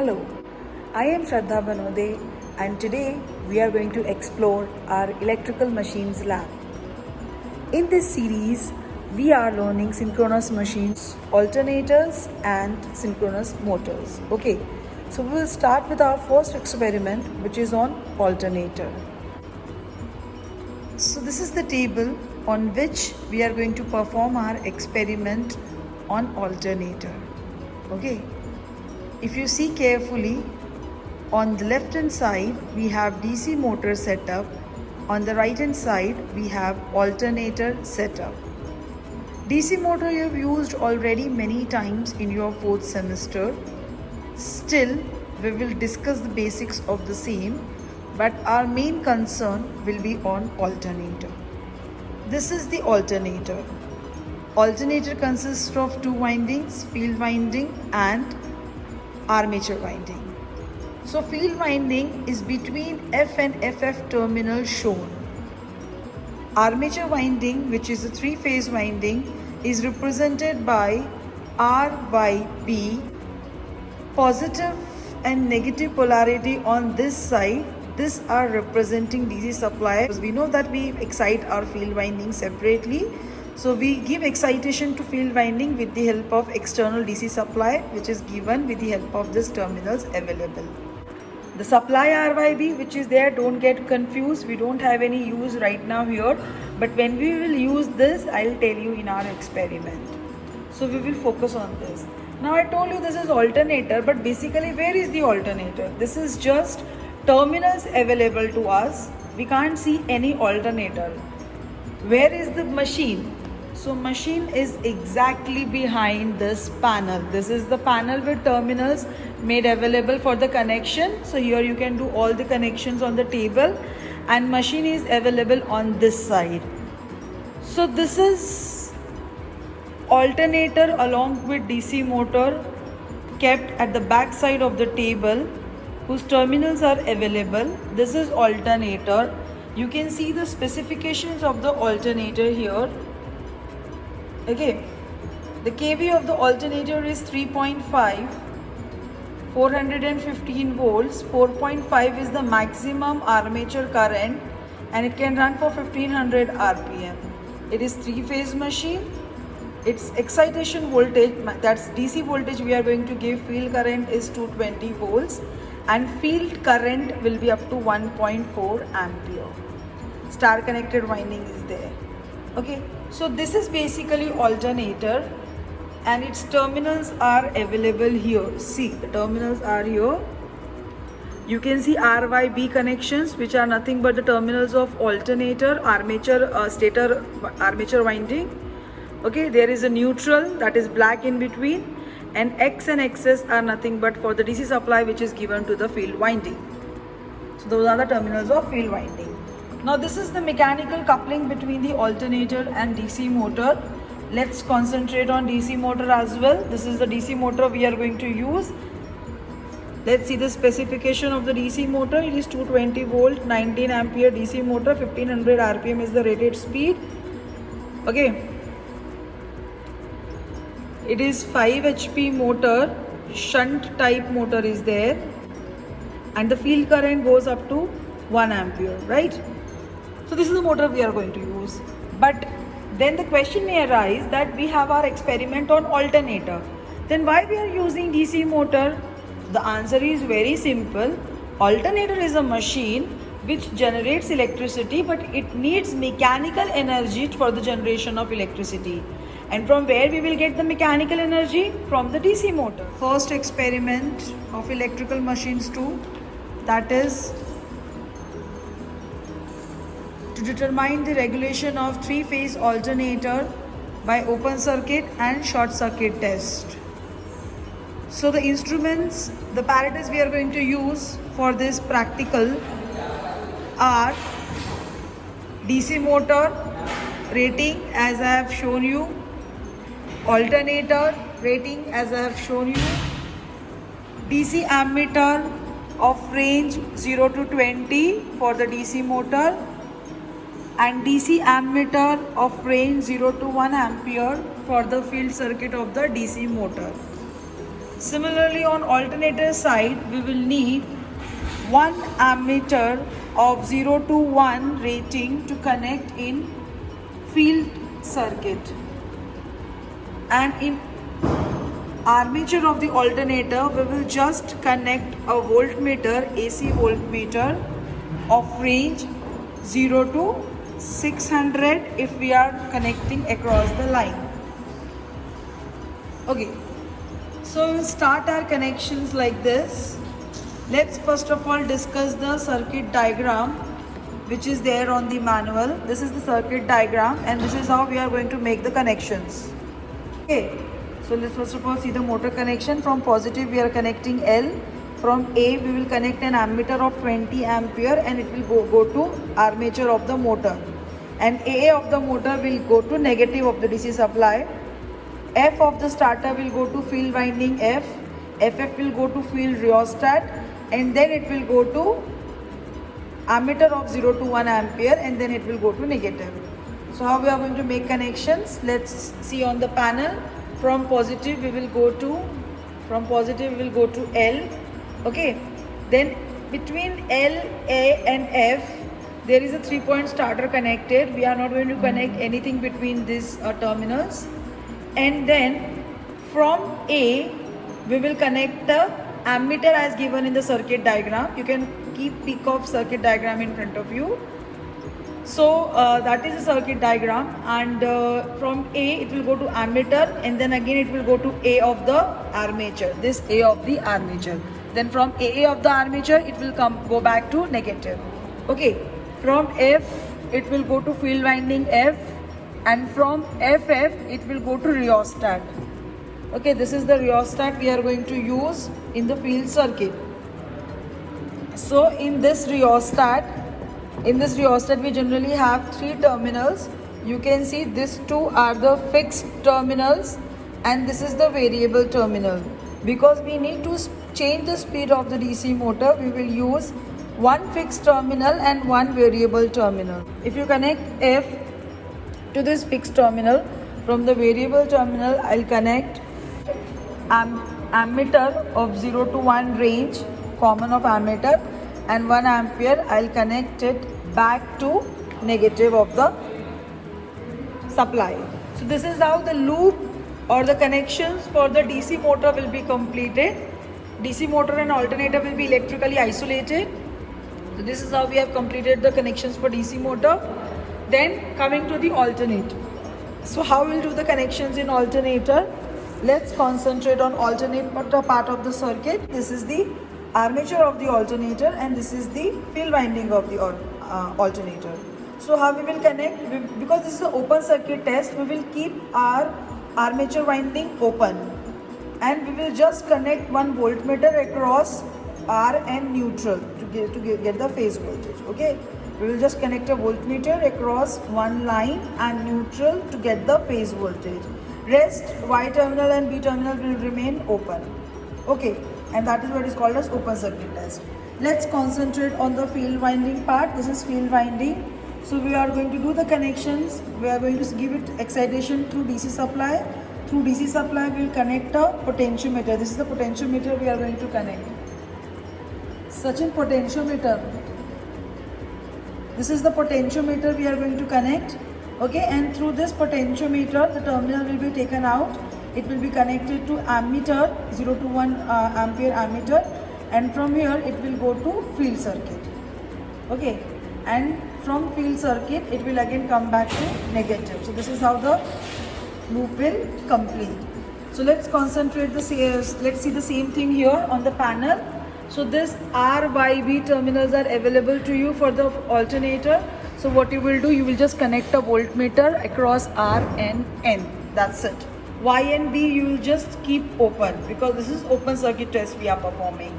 Hello, I am Shraddha Banode and today we are going to explore our electrical machines lab. In this series, we are learning synchronous machines, alternators and synchronous motors. Okay, so we will start with our first experiment which is on alternator. So this is the table on which we are going to perform our experiment on alternator. Okay. If you see carefully, on the left hand side we have DC motor setup, on the right hand side we have alternator setup. DC motor you have used already many times in your 4th semester. Still, we will discuss the basics of the same, but our main concern will be on alternator. This is the alternator. Alternator consists of 2 windings, field winding and armature winding. So field winding is between F and FF terminal shown. Armature winding, which is a 3-phase winding, is represented by RYB. Positive and negative polarity on this side, these are representing DC supply. We know that we excite our field winding separately. So we give excitation to field winding with the help of external DC supply, which is given with the help of these terminals available. The supply RYB which is there, don't get confused, we don't have any use right now here, but when we will use this, I'll tell you in our experiment. So we will focus on this. Now I told you this is alternator, but basically where is the alternator? This is just terminals available to us. We can't see any alternator. Where is the machine? So machine is exactly behind this panel. This is the panel with terminals made available for the connection. So here you can do all the connections on the table, and machine is available on this side. So this is alternator along with DC motor kept at the back side of the table whose terminals are available. This is alternator. You can see the specifications of the alternator here. Okay, the kV of the alternator is 3.5, 415 volts, 4.5 is the maximum armature current and it can run for 1500 RPM. It is 3-phase machine. Its excitation voltage, that's DC voltage we are going to give, field current is 220 volts and field current will be up to 1.4 ampere. Star connected winding is there. Okay, so this is basically alternator and its terminals are available here. See, the terminals are here. You can see RYB connections, which are nothing but the terminals of alternator, armature, stator armature winding. Okay, there is a neutral that is black in between, and X and XS are nothing but for the DC supply which is given to the field winding. So those are the terminals of field winding. Now this is the mechanical coupling between the alternator and DC motor. Let's concentrate on DC motor as well. This is the DC motor we are going to use. Let's see the specification of the DC motor. It is 220 volt, 19 ampere DC motor, 1500 RPM is the rated speed. Okay. It is 5 HP motor, shunt type motor is there, and the field current goes up to 1 ampere, right? So this is the motor we are going to use. But then the question may arise that we have our experiment on alternator. Then why we are using DC motor? The answer is very simple. Alternator is a machine which generates electricity, but it needs mechanical energy for the generation of electricity. And from where we will get the mechanical energy? From the DC motor. First experiment of electrical machines 2, that is to determine the regulation of 3-phase alternator by open circuit and short circuit test. So the instruments, the apparatus we are going to use for this practical are DC motor rating as I have shown you, alternator rating as I have shown you, DC ammeter of range 0 to 20 for the DC motor, and DC ammeter of range 0 to 1 ampere for the field circuit of the DC motor. Similarly, on alternator side, we will need one ammeter of 0 to 1 rating to connect in field circuit. And in armature of the alternator, we will just connect a voltmeter, AC voltmeter of range 0 to 600 if we are connecting across the line. Okay, so we'll start our connections like this. Let's first of all discuss the circuit diagram which is there on the manual. This is the circuit diagram and this is how we are going to make the connections. Okay, so let's first of all see the motor connection. From positive we are connecting L. From A we will connect an ammeter of 20 ampere and it will go to armature of the motor. And AA of the motor will go to negative of the DC supply. F of the starter will go to field winding F. FF will go to field rheostat and then it will go to ammeter of 0 to 1 ampere and then it will go to negative. So how we are going to make connections? Let's see on the panel. From positive we will go to L. Okay, then between L, A and F there is a 3-point starter connected. We are not going to connect anything between these terminals. And then from A we will connect the ammeter as given in the circuit diagram. You can keep peek of circuit diagram in front of you. So that is the circuit diagram, and from A it will go to ammeter and then again it will go to A of the armature, this A of the armature. Then from AA of the armature it will go back to negative. Okay, from F it will go to field winding F and from FF it will go to rheostat. Okay, this is the rheostat we are going to use in the field circuit. So in this rheostat we generally have 3 terminals. You can see these 2 are the fixed terminals and this is the variable terminal. Because we need to change the speed of the DC motor, we will use one fixed terminal and one variable terminal. If you connect F to this fixed terminal, from the variable terminal I'll connect ammeter of 0 to 1 range, common of ammeter, and 1 ampere. I'll connect it back to negative of the supply. So this is how the loop or the connections for the DC motor will be completed. DC motor and alternator will be electrically isolated. So this is how we have completed the connections for DC motor. Then coming to the alternator. So how we'll do the connections in alternator? Let's concentrate on alternator part of the circuit. This is the armature of the alternator and this is the field winding of the alternator. So how we will connect? Because this is an open circuit test, we will keep our armature winding open and we will just connect one voltmeter across R and neutral to get the phase voltage. Okay, we will just connect a voltmeter across one line and neutral to get the phase voltage. Rest Y terminal and B terminal will remain open. Okay, and that is what is called as open circuit test. Let's concentrate on the field winding part. This is field winding. So we are going to do the connections. We are going to give it excitation through DC supply. Through DC supply we will connect a potentiometer. This is the potentiometer we are going to connect. Sachin, potentiometer. This is the potentiometer we are going to connect. Okay, and through this potentiometer the terminal will be taken out. It will be connected to ammeter, 0 to 1 ampere ammeter, and from here it will go to field circuit. Okay, and from field circuit it will again come back to negative. So this is how the loop will complete. So let's concentrate let's see the same thing here on the panel. So this R, Y, B terminals are available to you for the alternator. So what you will do, you will just connect a voltmeter across R and N. That's it. Y and B you will just keep open because this is open circuit test we are performing.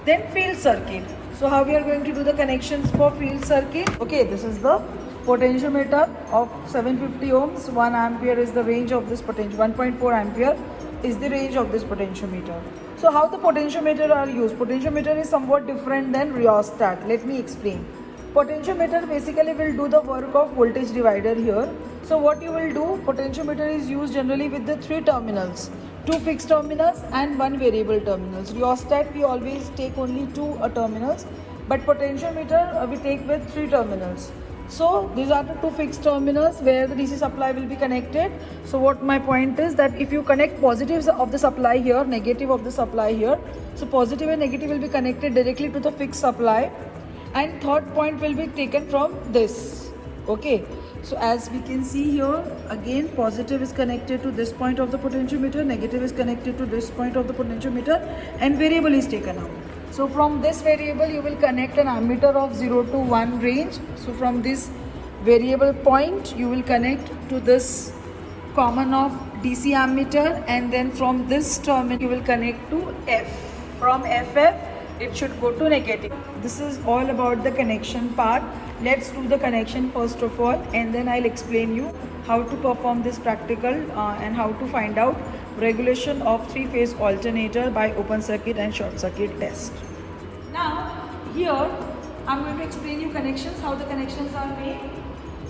Then field circuit. So how we are going to do the connections for field circuit? Okay, this is the potentiometer of 750 ohms. 1 ampere is the range of this potentiometer. 1.4 ampere is the range of this potentiometer. So how the potentiometer are used? Potentiometer is somewhat different than rheostat. Let me explain. Potentiometer basically will do the work of voltage divider here. So what you will do, potentiometer is used generally with the 3 terminals. two fixed terminals and one variable terminals. Rheostat we always take only two terminals, but potentiometer we take with three terminals. So these are the two fixed terminals where the DC supply will be connected. So what my point is that if you connect positives of the supply here, negative of the supply here, so positive and negative will be connected directly to the fixed supply, and third point will be taken from this. Okay, so as we can see here, again positive is connected to this point of the potentiometer, negative is connected to this point of the potentiometer, and variable is taken out. So from this variable you will connect an ammeter of 0 to 1 range. So from this variable point you will connect to this common of DC ammeter, and then from this terminal you will connect to F. From FF it should go to negative. This is all about the connection part. Let's do the connection first of all, and then I'll explain you how to perform this practical and how to find out regulation of three-phase alternator by open circuit and short circuit test. Now here I'm going to explain you connections, how the connections are made.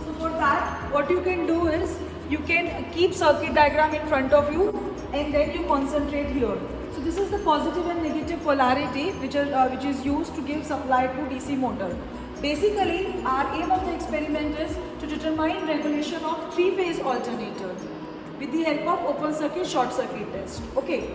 So for that what you can do is you can keep circuit diagram in front of you and then you concentrate here. So this is the positive and negative polarity which is used to give supply to DC motor. Basically our aim of the experiment is to determine regulation of three-phase alternator with the help of open circuit short circuit test. Okay,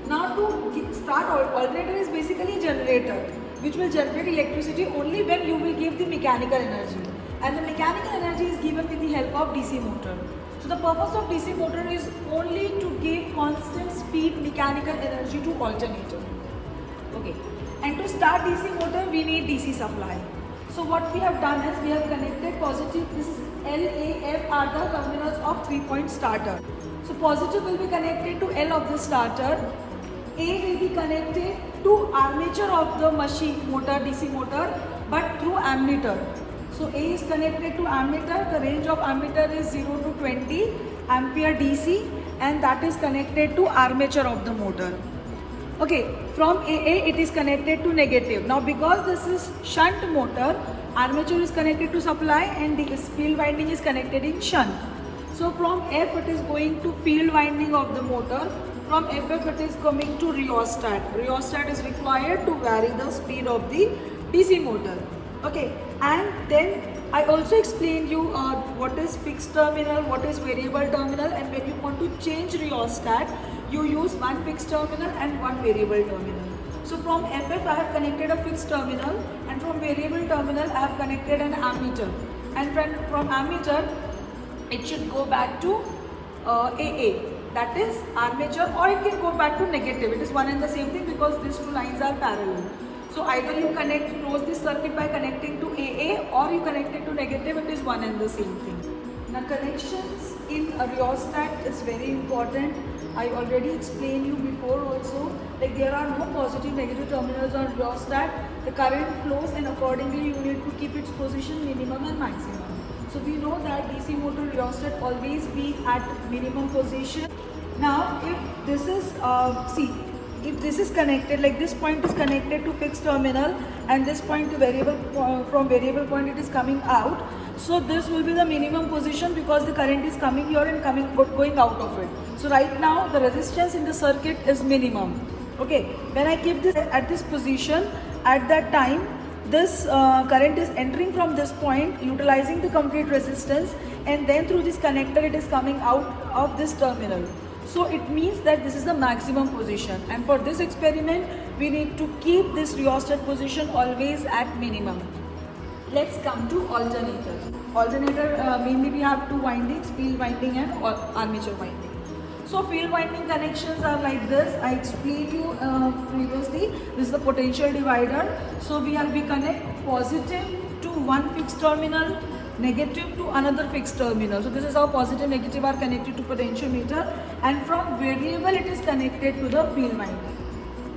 now to start, alternator is basically a generator which will generate electricity only when you will give the mechanical energy, and the mechanical energy is given with the help of DC motor. So the purpose of DC motor is only to give constant speed mechanical energy to alternator. Okay, and to start DC motor we need DC supply. So what we have done is we have connected positive, this is L, A, F are the terminals of 3-point starter. So positive will be connected to L of the starter, A will be connected to armature of the machine motor, DC motor, but through ammeter. So A is connected to ammeter, the range of ammeter is 0 to 20 ampere DC, and that is connected to armature of the motor. Okay, from AA it is connected to negative. Now because this is shunt motor, armature is connected to supply and the field winding is connected in shunt. So from F it is going to field winding of the motor. From FF it is coming to rheostat. Rheostat is required to vary the speed of the DC motor. Okay, and then I also explained you what is fixed terminal, what is variable terminal, and when you want to change rheostat, you use one fixed terminal and one variable terminal. So from FF I have connected a fixed terminal, and from variable terminal I have connected an ammeter, and from ammeter it should go back to AA, that is armature, or it can go back to negative. It is one and the same thing because these two lines are parallel. So either you close this circuit by connecting to AA, or you connect it to negative, it is one and the same thing. Now connections in a rheostat is very important. I already explained you before also, like there are no positive negative terminals on rheostat. The current flows and accordingly you need to keep its position minimum and maximum. So we know that DC motor rheostat always be at minimum position. Now if this is, if this is connected, like this point is connected to fixed terminal and this point to variable, from variable point it is coming out. So this will be the minimum position because the current is coming here and going out of it. So right now the resistance in the circuit is minimum. Okay, when I keep this at this position, at that time this current is entering from this point utilizing the complete resistance, and then through this connector it is coming out of this terminal. So it means that this is the maximum position, and for this experiment we need to keep this rheostat position always at minimum. Let's come to alternators. Alternator mainly we have two windings, field winding and armature winding. So field winding connections are like this. I explained you previously. This is the potential divider. So we connect positive to one fixed terminal, negative to another fixed terminal. So this is how positive negative are connected to potentiometer, and from variable it is connected to the field winding.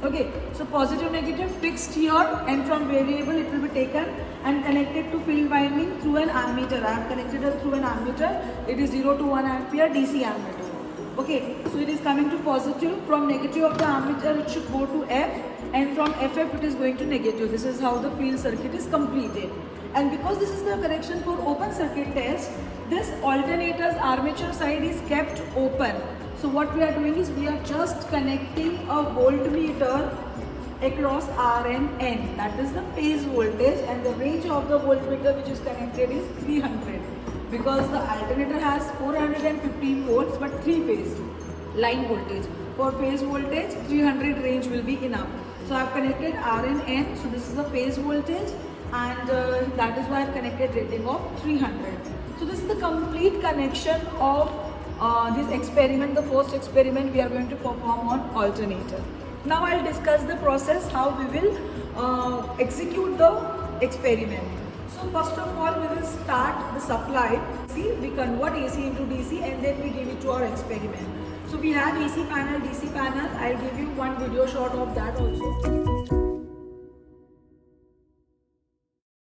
Okay, so positive negative fixed here, and from variable it will be taken and connected to field winding through an ammeter. I have connected it through an ammeter. It is 0 to 1 ampere DC ammeter. Okay, so it is coming to positive. From negative of the ammeter it should go to F, and from FF it is going to negative. This is how the field circuit is completed. And because this is the connection for open circuit test, this alternator's armature side is kept open. So what we are doing is we are just connecting a voltmeter across R and N. That is the phase voltage, and the range of the voltmeter which is connected is 300, because the alternator has 415 volts but 3-phase line voltage. For phase voltage 300 range will be enough. So I have connected R and N. So this is the phase voltage, and that is why I have connected rating of 300. So this is the complete connection of this experiment, the first experiment we are going to perform on alternator. Now I'll discuss the process how we will execute the experiment. So first of all, we will start the supply. See, we convert AC into DC and then we give it to our experiment. So we have AC panel, DC panel. I'll give you one video shot of that also.